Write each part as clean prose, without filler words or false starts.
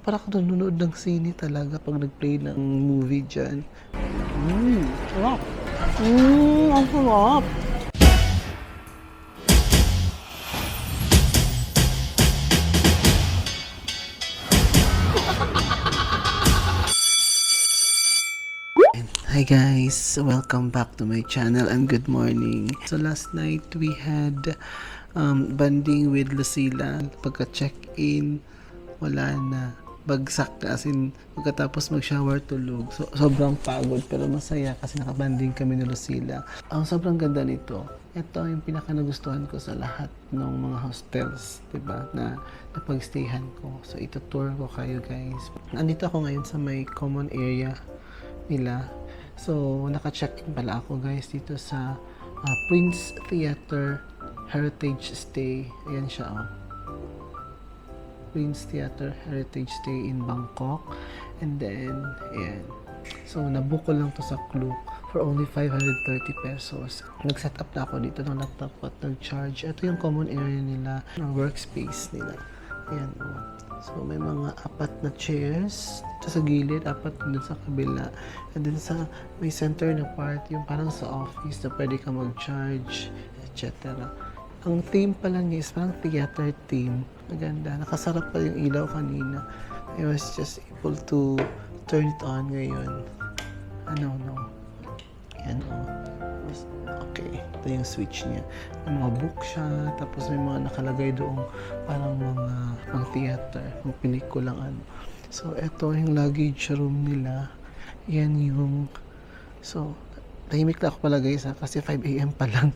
para ako nanonood ng sine talaga pag nag-play ng movie dyan. Sarap. Ang sarap. Hi guys, welcome back to my channel and good morning. So last night we had banding with Lucila. Pagka-check-in, wala na. Bagsak na, as in pagkatapos mag-shower tulog. So sobrang pagod pero masaya kasi nakabanding kami ni Lucila. Ang sobrang ganda nito. Ito yung pinaka nagustuhan ko sa lahat ng mga hostels, 'di ba? Na napag-stayhan ko. So ito-tour ko kayo guys. Andito ako ngayon sa may common area nila. So, naka-check-in pala ako guys dito sa Prince Theater Heritage Stay. Ayan siya oh. Prince Theater Heritage Stay in Bangkok. And then, ayan. So, nabook ko lang to sa Klook for only 530 pesos. Nag-set up na ako dito ng laptop at nag-charge. Ito yung common area nila, ng workspace nila. Ayan oh. So, may mga 4 na chairs dito sa gilid, 4 dun sa kabila. And then sa may center na part, yung parang sa office na pwede ka mag-charge, etc. Ang theme pala niya is parang theater theme. Maganda. Nakasarap pa yung ilaw kanina. I was just able to turn it on ngayon. No. Yan o. Okay. Ito yung switch niya. May mga book siya. Tapos may mga nakalagay doong parang mga pang theater. Mga pelikulang ano. So, ito yung luggage room nila. Yan yung... So, tahimik na ako pala guys ha. Kasi 5 AM pa lang.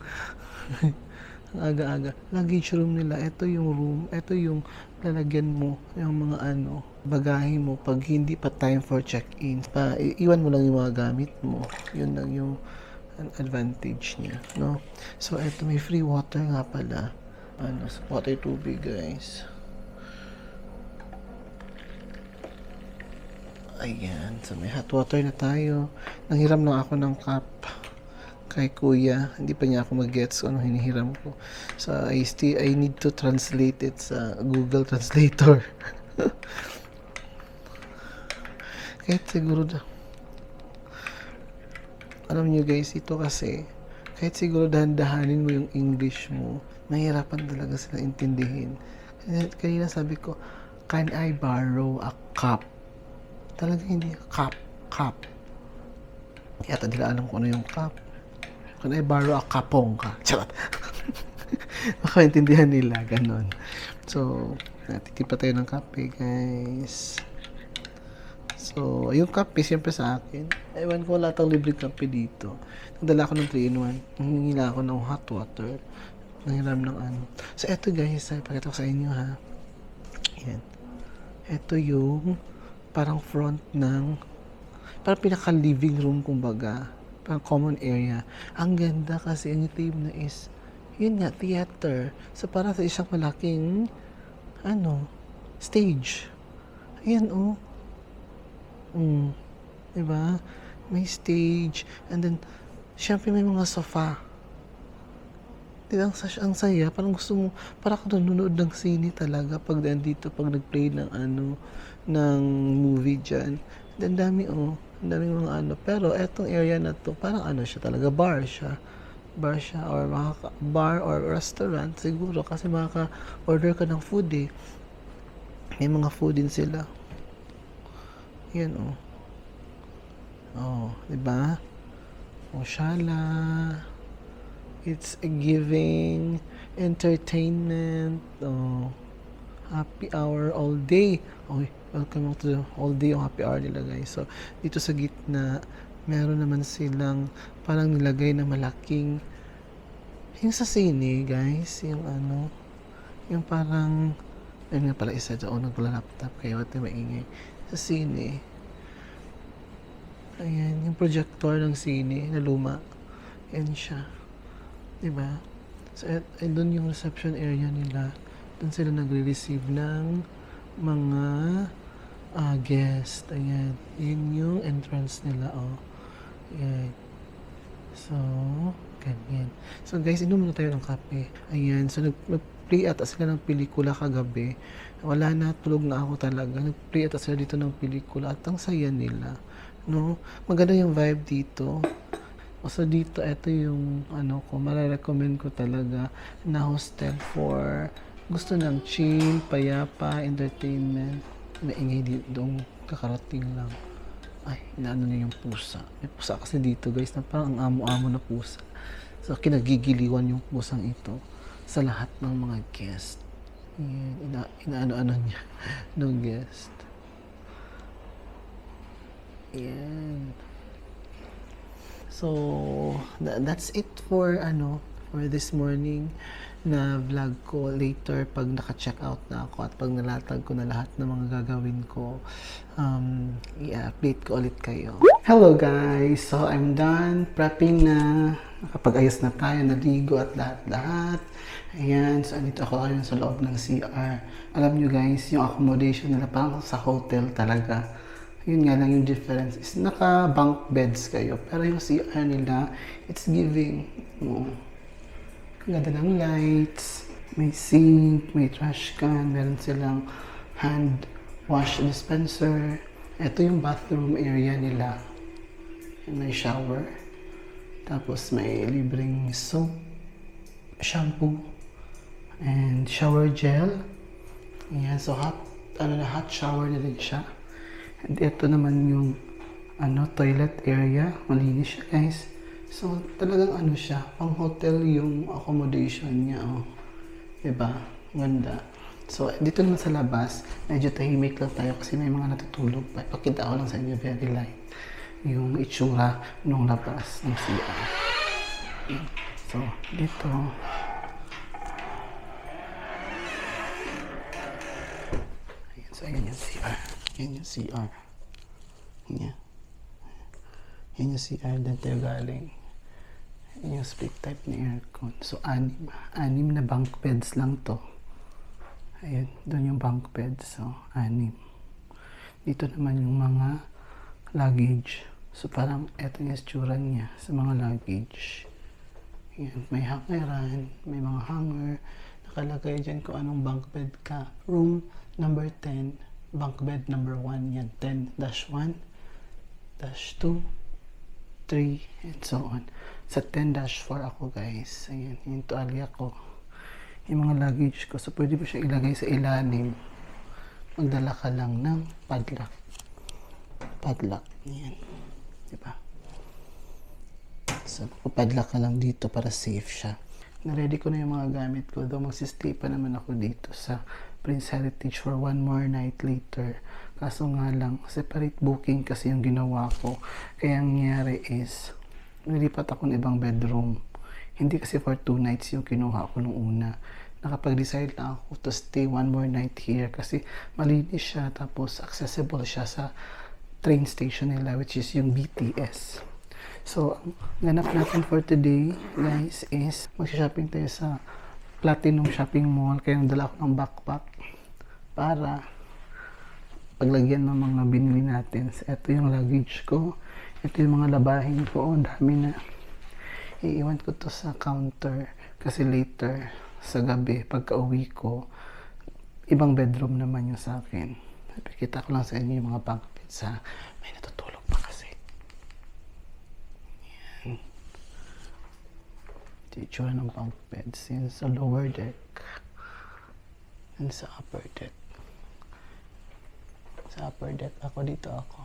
Ang aga-aga. Luggage room nila. Ito yung room. Ito yung lalagyan mo. Yung mga ano, bagahe mo. Pag hindi pa time for check-in. Iwan mo lang yung mga gamit mo. Yun lang yung advantage niya, no? So, eto may free water nga pala. Ano, water tubig, guys. Ayan. So, may hot water na tayo. Nanghiram lang ako ng cup kay kuya. Hindi pa niya ako mag-gets kung ano hinihiram ko. So, I need to translate it sa Google Translator. Kahit siguro alam niyo guys, ito kasi kahit siguro dahan-dahanin mo yung English mo, mahirapan talaga sila intindihin. Kanina sabi ko, can I borrow a cup? Talaga hindi, cup. Yata nila alam ko ano yung cup. Can I borrow a kapong ka? Charot. Makaintindihan nila, ganon. So, natitipa tayo ng kape guys. So, yung kape, siyempre sa akin. Ewan ko, wala tayong libre kape dito. Nagdala ako ng 3-in-1. Nangingila ako ng hot water. Nangiram ng ano. So, eto guys, pakita ko sa inyo ha. Yan. Eto yung parang front ng parang pinaka-living room kumbaga. Parang common area. Ang ganda kasi ang theme na is yun nga, theater. So, parang sa isang malaking stage. Ayan oh. Diba? May stage. And then, syempre may mga sofa. Diba? Ang saya. Parang gusto mo, parang ako nanonood ng sine talaga pag nandito, pag nag-play ng ng movie dyan. Ang dami oh. Ang dami mga ano. Pero etong area na to, parang siya talaga, bar siya. Or bar or restaurant siguro kasi makaka-order ka ng food eh. May mga food din sila. Yan oh. Oh, 'di ba? Oh, shala. It's a giving entertainment. Oh, happy hour all day. Oh, welcome to all day yung happy hour nila guys. So, dito sa gitna, meron naman silang parang nilagay na malaking yung sa sine guys, yung yung parang ayun nga pala isa doon nagla-laptop kaya wala maingay sa sine. Ayan, yung projector ng sine na luma. Yan siya. Diba? So, doon yung reception area nila. Doon sila nagre-receive ng mga guest. Ayan. Yun yung entrance nila, oh. Ayan. So, ganyan. So, guys, inom muna tayo ng kape. Ayan. So, nag-play ata sila ng pelikula kagabi. Wala na, tulog na ako talaga. Nag-play ata sila dito ng pelikula at ang saya nila. No? Maganda yung vibe dito. So dito, ito yung ano ko, mararecommend ko talaga na hostel for gusto ng chill, payapa, entertainment. Maingay dito, doong kakarating lang. Ay, inaano niya yung pusa. May pusa kasi dito guys, na parang ang amo-amo na pusa. So kinagigiliwan yung pusang ito sa lahat ng mga guest. Yan, inaano-ano niya no guest. Yan. So, that's it for for this morning na vlog ko. Later, pag naka-check out na ako at pag nalatag ko na lahat ng mga gagawin ko, i-update ko ulit kayo. Hello guys! So, I'm done prepping na. Nakapag-ayos na tayo, naligo at lahat-lahat. Ayan, so andito ako ngayon sa loob ng CR. Alam nyo guys, yung accommodation nila parang sa hotel talaga. Yun nga lang yung difference is naka-bunk beds kayo. Pero yung CR nila, it's giving. Ganda ng lights, may sink, may trash can, meron silang hand wash dispenser. Ito yung bathroom area nila. May shower. Tapos may libreng soap, shampoo, and shower gel. Ayan, so hot shower na rin siya. And ito naman yung toilet area. Malinis siya guys. So talagang siya, pang hotel yung accommodation niya. Diba? Ganda. So dito naman sa labas, medyo tahimik lang tayo kasi may mga natutulog pa. Ipakita ko lang sa inyo very light yung itsura nung labas ng CR. So dito, ayan yung CR. Yan yung CR. Yan. Yan yung CR na tayo galing. Yan yung split type na aircon. So, anim na bunk beds lang to. Ayan, doon yung bunk beds. So, 6. Dito naman yung mga luggage. So, parang eto yung itsura niya sa mga luggage. Ayan, may hangeran, may mga hanger. Nakalagay dyan kung anong bunk bed ka. Room number 10, bunk bed number 1. Yan, 10-1, -2, 3, and so on. Sa 10-4 ako guys. Ayan, yung tuwalya ko. Yung mga luggage ko. So, pwede mo siya ilagay sa ilalim. Magdala ka lang ng padlock. Padlock. Ayan. Diba? So, padlock ka lang dito para safe siya. Na-ready ko na yung mga gamit ko. Though magsistay pa naman ako dito sa Prince Heritage for 1 more night later. Kaso nga lang, separate booking kasi yung ginawa ko. Kaya ang nangyari is, nilipat ako ng ibang bedroom. Hindi kasi for 2 nights yung kinuha ko nung una. Nakapag-decide lang ako to stay 1 more night here kasi malinis siya tapos accessible siya sa train station nila which is yung BTS. So, ang ganap natin for today, guys, is mag-shopping tayo sa Platinum Shopping Mall. Kaya nandala ako ng backpack para paglagyan ng mga binili natin. So, ito yung luggage ko. Ito yung mga labahin ko. Oh, dami na. Iiwan ko to sa counter kasi later sa gabi, pagka uwi ko, ibang bedroom naman yung sa akin. Pakita ko lang sa inyo yung mga bunk beds ha. May natutulog pa kasi. Yan. Ito yung itsura ng bunk beds. Yan sa lower deck. And sa upper deck. Sa upper deck ako, dito ako.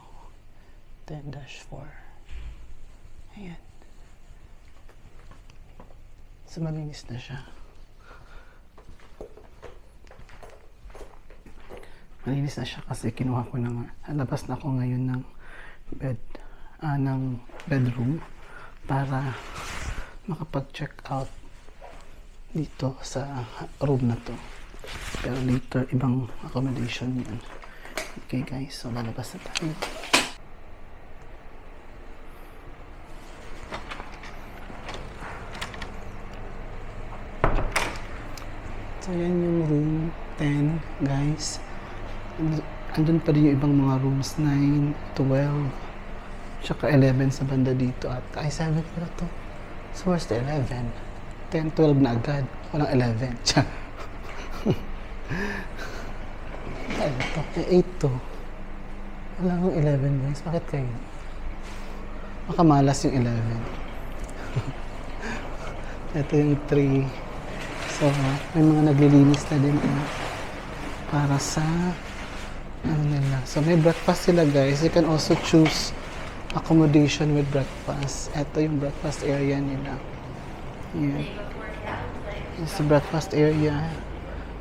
10-4. Ayan. So, malinis na siya. Malinis na siya kasi kinuha ko na nga. Labas na ako ngayon ng bedroom para makapag-check out dito sa room na to. Pero later, ibang accommodation yan. Okay guys, so lalabas na tayo. So yan yung room 10 guys. Andun pa rin yung ibang mga rooms 9, 12, tsaka 11 sa banda dito at 7 pala to. So where's the 11? 10, 12 na agad. Walang 11. Ay, ito. 8 to. Wala akong 11 guys. Bakit kayo? Baka malas yung 11. Ito yung 3. So, may mga naglilinis na din para sa ano nila. So, may breakfast sila guys. You can also choose accommodation with breakfast. Ito yung breakfast area nila. Yan. It's the breakfast area.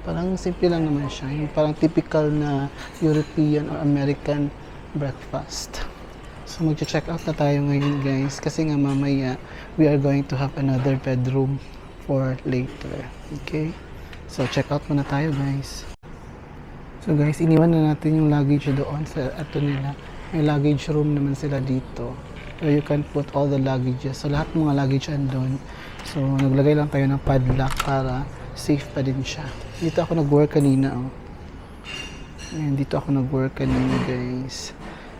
Parang simple lang naman siya. Yung parang typical na European or American breakfast. So magche-check out na tayo ngayon guys. Kasi nga mamaya we are going to have another bedroom for later. Okay? So check out muna tayo guys. So guys, iniwan na natin yung luggage doon sa ato nila. May luggage room naman sila dito. Where you can put all the luggages. So lahat ng mga luggage andun. So naglagay lang tayo ng padlock para safe pa din siya. Dito ako nag-work kanina. Oh. Ayan, dito ako nag-work kanina guys.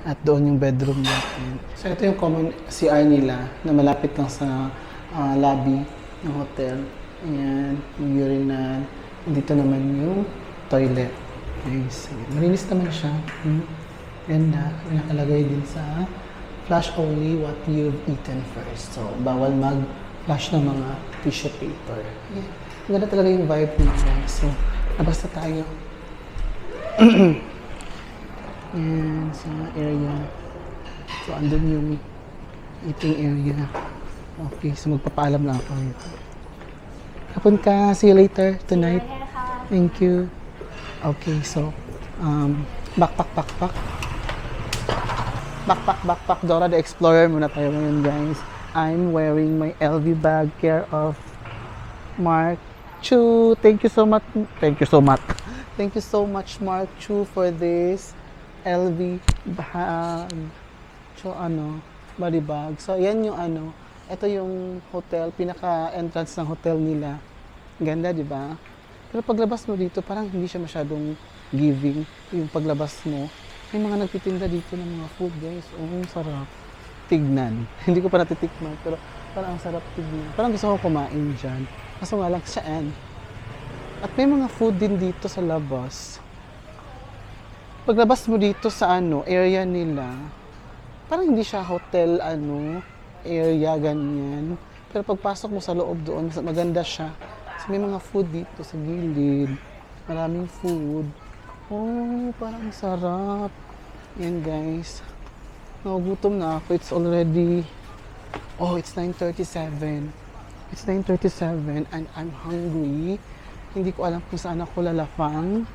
At doon yung bedroom natin. So ito yung common CR nila na malapit lang sa lobby ng hotel. Ayan, yung urinal. Dito naman yung toilet. Guys, malinis naman siya. Ganda. Nakalagay din sa flush only what you've eaten first. So, bawal mag-flush ng mga tissue paper. Yeah. Ganda talaga yung vibe niya, guys. So, labas na tayo. Yan, sa area. So, andun yung eating area. Okay, so magpapaalam lang ako. Kapon ka. See you later tonight. Thank you. Okay, so, backpack. Backpack, Dora the Explorer muna tayo ngayon, guys. I'm wearing my LV bag, care of Mark Chu. Thank you so much. Thank you so much, Mark Chu, for this LV bag. So, body bag. So, yan yung ito yung hotel, pinaka-entrance ng hotel nila. Ganda, di ba? Pero paglabas mo dito, parang hindi siya masyadong giving yung paglabas mo. May mga nagtitinda dito ng mga food, guys. Oh, sarap tignan. Hindi ko pa natitikman, pero parang ang sarap tignan. Parang gusto ko kumain dyan. Kaso nga lang saan. At may mga food din dito sa labas. Paglabas mo dito sa area nila, parang hindi siya hotel, area, ganyan. Pero pagpasok mo sa loob doon, maganda siya. So, may mga food dito sa gilid. Maraming food. Oh, parang sarap. Yan guys. Nagugutom na ako. It's already, it's 9:37. It's 9:37 and I'm hungry. Hindi ko alam kung saan ako lalapang.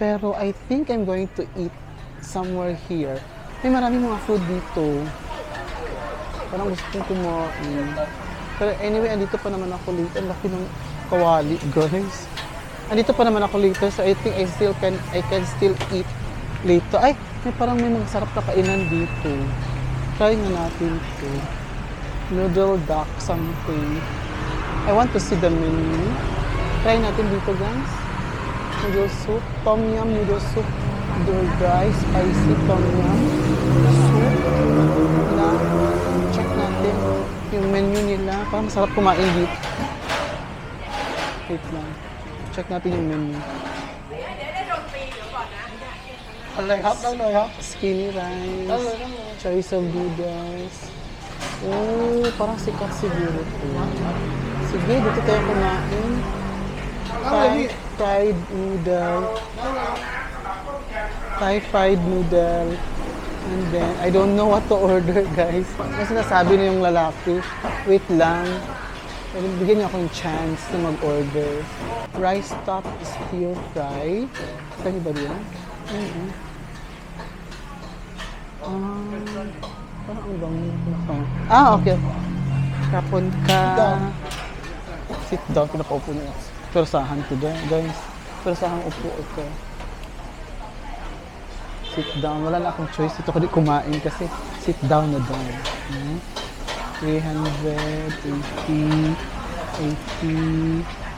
Pero I think I'm going to eat somewhere here. May maraming mga food dito. Parang gusto kong kumain. Pero anyway, andito pa naman ako later. Ang laki ng kawali, guys. Andito pa naman ako later, so I think I can still eat later. Ay, may mga sarap na kainan dito. Try nga natin ito. Noodle duck something. I want to see the menu. Try natin dito, guys. Noodle soup, tom yum noodle soup, dry spicy tom yum soup. Check natin yung menu nila. Parang masarap kumain dito. Wait lang. Check natin yung menu. Skinny rice. Choice of noodles. Oh, parang sikat siguro ito. Sige, dito tayo kumain. Fried noodle. Thai fried noodle. And then, I don't know what to order, guys. Kasi nasabi na yung lalaki. Wait lang. Bigyan niyo akong chance na mag-order. Rice top stir fry. Saan ba yan? Parang ang bango na. Okay. Kapon ka. Sit down. Pinapaupo niya. Persahan ko dyan, guys. Persahan upo ito. Sit down. Wala na akong choice. Ito ko di kumain kasi sit down na down. 380.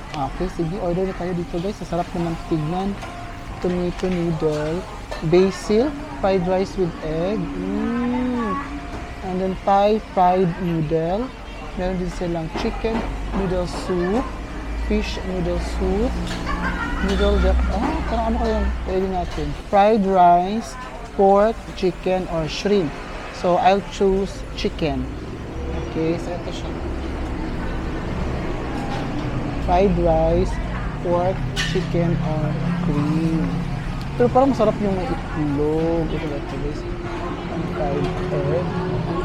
Okay, sige. Order na tayo dito, guys. Sasarap naman tignan. Tomato noodle. Basil. Fried rice with egg. And then Thai fried noodle. Meron din silang chicken noodle soup. fish noodle soup. Parang ano kaya pwede natin? Fried rice, pork, chicken, or shrimp. So, I'll choose chicken. Okay, so ito siya. Fried rice, pork, chicken, or cream. Pero parang masarap yung may itlog. Ito ba ito guys? Fried egg.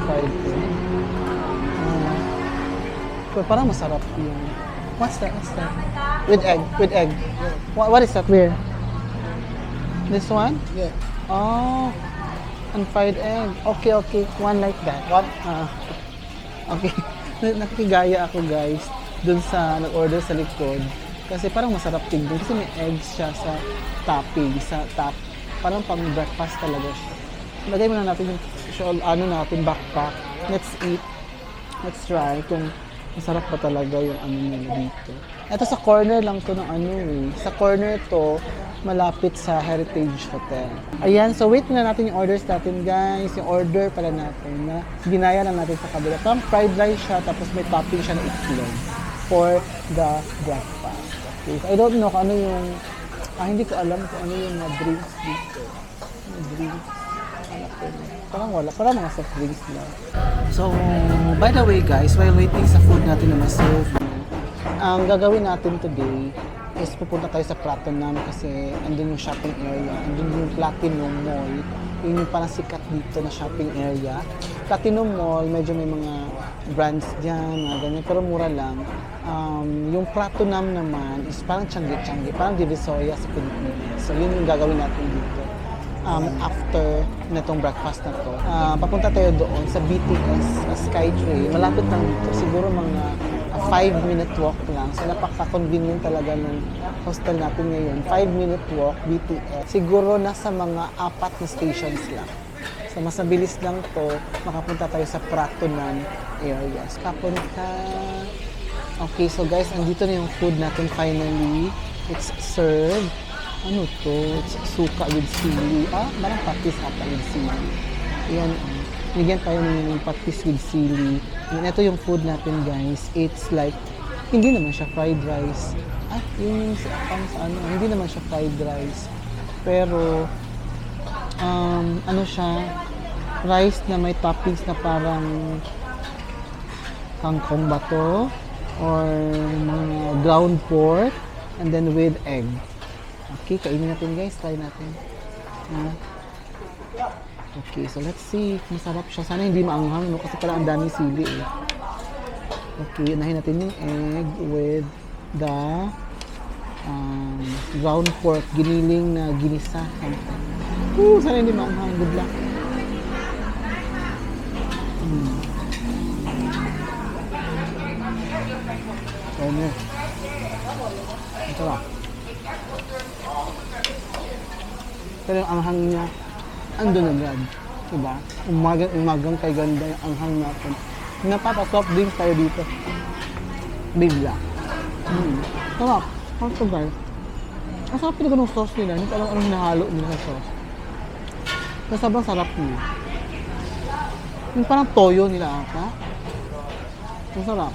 Fried egg. Pero parang masarap yung... What's that? With egg. What is that? Where? This one? Yeah. Oh, and fried egg. Okay. One like that. One? Okay. Nakikigaya ako guys dun sa nag-order sa likod. Kasi parang masarap tignan. Kasi may eggs siya sa topping, sa top. Parang pang breakfast talaga siya. Lagay muna natin yung backpack. Let's eat. Let's try kung masarap pa talaga yung nila dito. Ito sa corner lang to ng Sa corner to, malapit sa Heritage Hotel. Ayan, so wait na natin yung orders natin guys. Yung order pala natin na ginaya lang natin sa kabila. Parang fried rice siya, tapos may topping siya ng itlog for the breakfast. Okay, so I don't know kung ano yung... hindi ko alam kung ano yung mga drinks dito. Drinks. Parang wala. Parang mga soft drinks lang. So, by the way guys, while waiting sa food natin na ma-serve, ang gagawin natin today is pupunta tayo sa Platinum kasi andun yung shopping area, andun yung Platinum Mall. Yun yung parang sikat dito na shopping area. Platinum Mall, medyo may mga brands dyan, mga ganyan, pero mura lang. Yung Platinum naman is parang tiyanggi-tiyanggi, parang Divisoria sa Pilipinas. So, yun yung gagawin natin dito. After netong breakfast na to, papunta tayo doon sa BTS Skytrain. Malapit lang dito, siguro mga 5-minute walk lang. So napaka-convenient talaga ng hostel natin ngayon. 5-minute walk, BTS. Siguro nasa mga 4 na stations lang. So mas mabilis lang to, makapunta tayo sa Pratunam areas. Papunta. Okay, so guys, andito na yung food natin finally. It's served. Ano to? It's suka with sili. Marang patis ata with sili. Ayan, bigyan tayo ng patis with sili. And ito yung food natin guys. It's like, hindi naman siya fried rice. Yun yung hindi naman siya fried rice. Pero, ano siya, rice na may toppings na parang kangkong ba to? Or mga ground pork. And then with egg. Okay, kainin natin guys. Try natin. Okay, so let's see. Masarap siya. Sana hindi maanghang, no? Kasi pala ang daming sili eh. Okay, unahin natin yung egg with the ground pork. Giniling na ginisa. Sana hindi maanghang. Good luck. Ano? Ito lang. Pero yung anghang niya, andun agad. Diba? Umagang kay ganda yung anghang natin. Napapa-soft drinks tayo dito. Bigla. Sarap. Sarap to guys. Ang sarap talaga ng sauce nila. Hindi ko alam anong hinahalo nila sa sauce. Kasi sobrang sarap niya. Yung parang toyo nila ata. Ang sarap.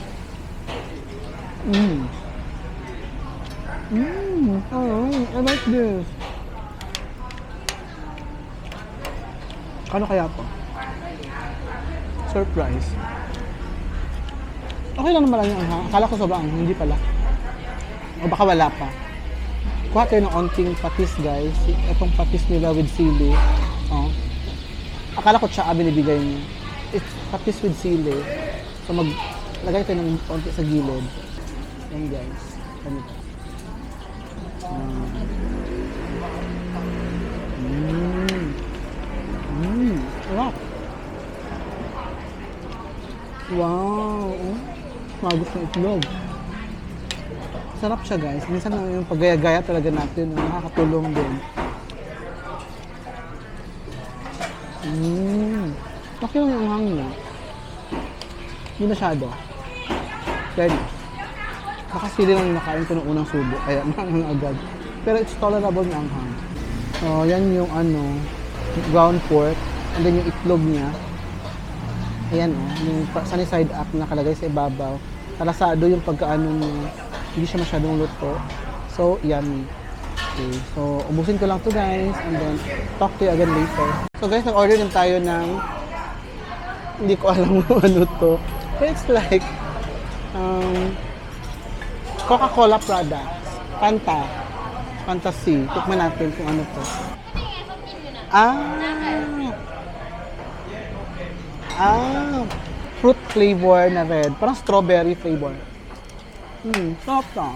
I like this. Ano kaya po? Surprise. Okay lang naman lang yung anghang. Akala ko sobrang anghang, hindi pala. O baka wala pa. Kuha tayo ng onting patis guys. Itong patis nila with sili. Akala ko siya binibigay niya. It's patis with sili. So maglagay tayo ng onti sa gilid. Yan guys. Ganito. Sarap. Wow. Magus na itlog. Sarap siya guys. Minsan yung paggaya-gaya talaga natin. Nakakatulong din. Okay lang yung hang niya. Hindi masyado. Ready. Baka sili lang nakain ko ng unang subo. Kaya manghang agad. Pero it's tolerable na ang hang. So, yan yung ground pork. And then yung itlog niya. Ayan yung sunny side up na nakalagay sa ibabaw. Talasado yung pagkaano niya Hindi siya masyadong luto. So, yummy. Okay, so ubusin ko lang to guys and then talk to you again later. So guys, nag-order din tayo ng hindi ko alam ano to. But it's like Coca-Cola products. Fanta. Fantasy. Tikman natin kung ano to. Fruit flavor na red. Parang strawberry flavor. Sarap na.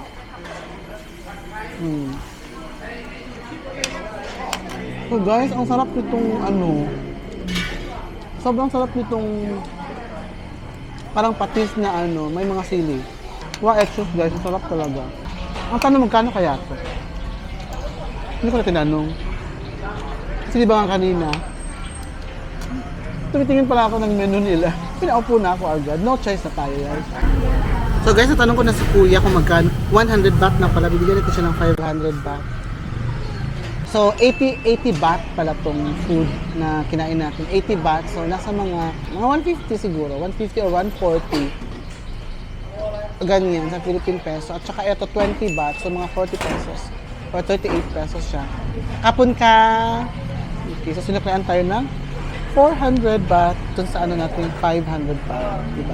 So guys, ang sarap nitong ano. Sobrang sarap nitong parang patis na ano, may mga sili. Wow, extra guys, ang sarap talaga. Ang tanong, magkano kaya to? Hindi ko na tinanong. Kasi di ba nga kanina, tumitingin pala ako ng menu nila. Pinaupo na ako agad. No choice na tayo, guys. So guys, natanong ko na si kuya kung magkano. 100 baht na pala. Bibigyan natin siya ng 500 baht. So, 80 baht pala tong food na kinain natin. 80 baht. So, nasa mga 150 siguro. 150 or 140. Ganyan, sa Philippine peso. At saka ito, 20 baht. So, mga 40 pesos. Or 38 pesos siya. Kapon ka. Okay, so sinuklaan tayo ng 400 baht. Dun sa ano natin, 500 baht. Diba?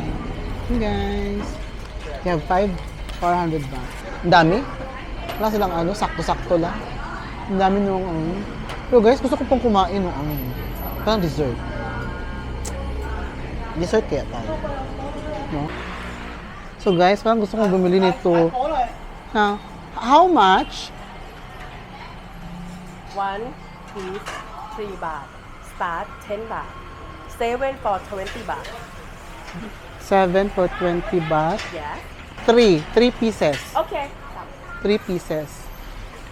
Okay, guys. We have 400 baht. Ang dami. Wala silang ano, sakto-sakto lang. Ang dami nung Pero guys, gusto ko pong kumain ng parang dessert. Dessert kaya tayo. No? So guys, parang gusto kong bumili nito. How much? 1 piece 3 baht. Start 10 baht. 7 for 20 baht. 7 for 20 baht. Yes. 3 pieces. Okay. 3 pieces.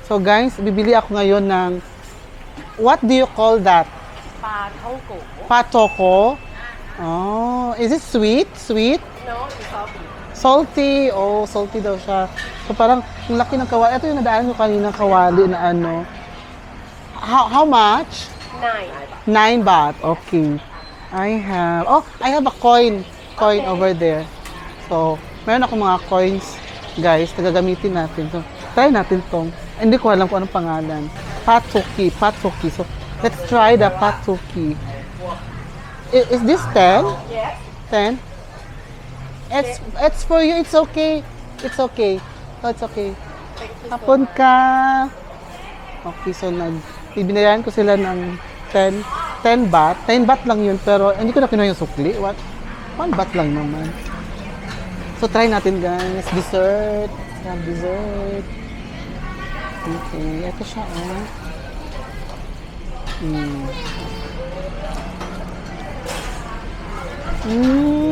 So guys, bibili ako ngayon ng what do you call that? Pa tongko. Patoko. Oh, is it sweet? Sweet? No, it's salty. Salty. Oh, salty daw siya. So parang yung laki ng kawali. Ito yung nadaan ko kanina kawali na ano. How much? 9. 9 baht. Okay. I have a coin over there. So, meron ako mga coins, guys, na gagamitin natin. So, try natin tong. Hindi ko alam kung anong pangalan. Patsuki. So, let's try the patsuki. Is this 10? Yes. 10? It's for you. It's okay. It's okay. Oh, it's okay. Hapon ka. Okay, so ibinayaran ko sila ng 10 baht. 10 baht lang yun, pero hindi ko na kinuha yung sukli. What? 1 baht lang naman. So, try natin, guys. Dessert. Dessert. Okay, ito siya,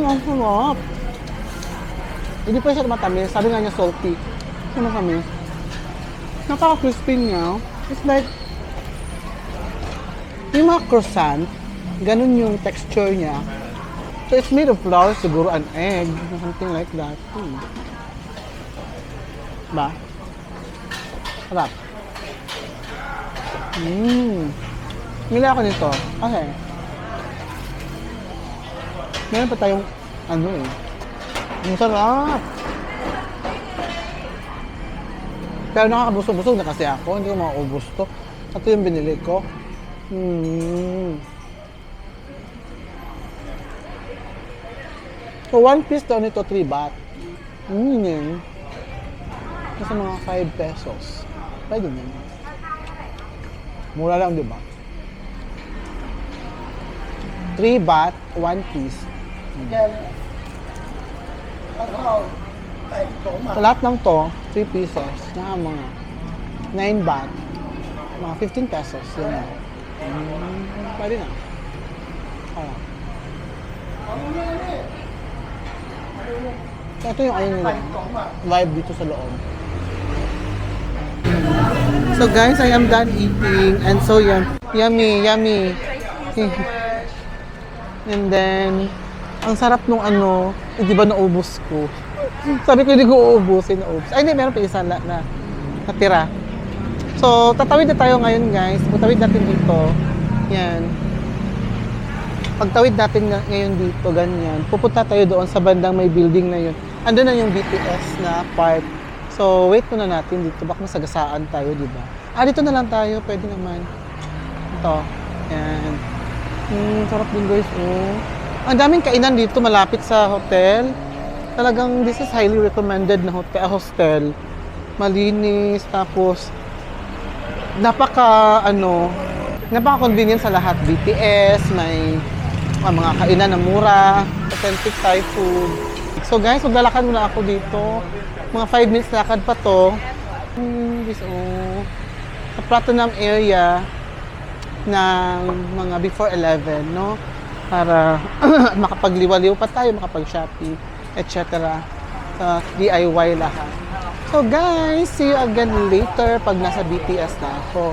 ang sarap. Hindi pa siya matamis. Sabi nga niya salty. Ano kami? Napaka-crispy niya. It's like, yung mga croissant, ganun yung texture niya. So, it's made of flour, siguro an egg, something like that. Ba? Sarap. Mila ako nito. Okay. Meron pa tayong, ang sarap. Pero nakakabusog-busog na kasi ako. Hindi ko makaubos to. Ito yung binili ko. So, 1 piece daw nito, 3 baht. Nasa mga 5 pesos. Pwede naman. Mura lang, di ba? 3 baht, 1 piece. So, lahat ng to, 3 pieces, na mga 9 baht, mga 15 pesos. Yan. Pwede na. So, ito yung nila, vibe dito sa loob. So guys, I am done eating and so yummy. And then, ang sarap nung di ba naubos ko? Sabi ko hindi ko uubusin, naubos. Ay, hindi, meron pa isa na natira. So, tatawid na tayo ngayon, guys. Tatawid natin dito. Yan. Pagtawid natin ngayon dito, ganyan. Pupunta tayo doon sa bandang may building na yun. Andun na yung BTS na part. So, wait muna natin dito. Baka masagasaan tayo, di ba? Dito na lang tayo. Pwede naman. Ito. Yan. Sarap din guys, oh. Ang daming kainan dito malapit sa hotel. Talagang this is highly recommended na hostel. Malinis, tapos napaka-convenient sa lahat. BTS, may mga kainan na mura, authentic Thai food. So guys, maglalakad muna ako dito. Mga 5 minutes lakad pa to. Sa Platinum area ng mga before 11, no? Para makapagliwaliw pa tayo, makapag-shopping, etc. Sa DIY lahat. So guys, see you again later pag nasa BTS na ako.